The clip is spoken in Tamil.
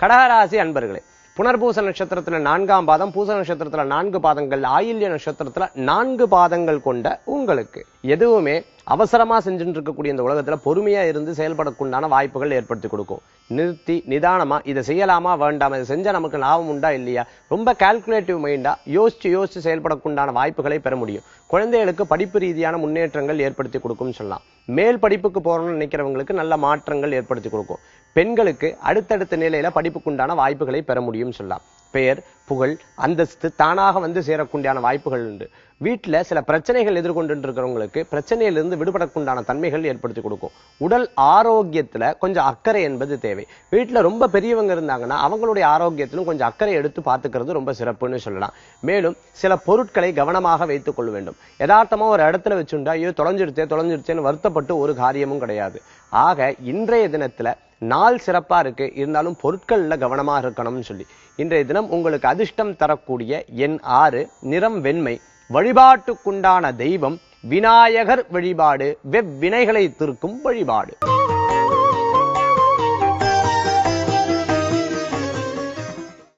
கடகராசி அன்பர்களே, புனர்பூச நட்சத்திரத்துல 4ஆம் பாதம், பூச நட்சத்திரத்துல 4 பாதங்கள், ஆயில்ய நட்சத்திரத்துல 4 பாதங்கள் கொண்ட உங்களுக்கு எதுவுமே அவசரமா செஞ்சுட்டு இருக்கக்கூடிய இந்த உலகத்துல பொறுமையா இருந்து செயல்படக்குண்டான வாய்ப்புகள் ஏற்படுத்தி கொடுக்கும். நிறுத்தி நிதானமா இதை செய்யலாமா வேண்டாமா, இதை செஞ்சா நமக்கு லாபம் உண்டா இல்லையா, ரொம்ப கால்குலேட்டிவ் மைண்டா யோசிச்சு செயல்படக்குண்டான வாய்ப்புகளை பெற முடியும். குழந்தைகளுக்கு படிப்பு ரீதியான முன்னேற்றங்கள் ஏற்படுத்தி கொடுக்கும் சொல்லலாம். மேல் படிப்புக்கு போறோம்னு நினைக்கிறவங்களுக்கு நல்ல மாற்றங்கள் ஏற்படுத்தி கொடுக்கும். பெண்களுக்கு அடுத்தடுத்த நிலையில படிப்புக்குண்டான வாய்ப்புகளை பெற முடியும் சொல்லலாம். பெயர், புகழ், அந்தஸ்து தானாக வந்து சேரக்குண்டான வாய்ப்புகள் உண்டு. வீட்டுல சில பிரச்சனைகள் எதிர்கொண்டு இருக்கிறவங்களுக்கு பிரச்சனையிலிருந்து விடுபடக்குண்டான தன்மைகள் ஏற்படுத்தி கொடுக்கும். உடல் ஆரோக்கியத்துல கொஞ்சம் அக்கறை என்பது தேவை. வீட்டுல ரொம்ப பெரியவங்க இருந்தாங்கன்னா அவங்களுடைய ஆரோக்கியத்திலும் கொஞ்சம் அக்கறை எடுத்து பார்த்துக்கிறது ரொம்ப சிறப்புன்னு சொல்லலாம். மேலும் சில பொருட்களை கவனமாக வைத்துக் கொள்ள வேண்டும். யதார்த்தமா ஒரு இடத்துல வச்சுண்டா ஐயோ தொலைஞ்சிருச்சேன்னு வருத்தப்பட்டு ஒரு காரியமும் கிடையாது. ஆக இன்றைய தினத்துல நாள் சிறப்பா இருக்கு, இருந்தாலும் பொருட்கள்ல கவனமா இருக்கணும்னு சொல்லி இன்றைய தினம் உங்களுக்கு அதிர்ஷ்டம் தரக்கூடிய எண் 6, நிறம் வெண்மை. வழிபாட்டுக்குண்டான தெய்வம் விநாயகர் வழிபாடு, வெவ்வினைகளை தீர்க்கும் வழிபாடு.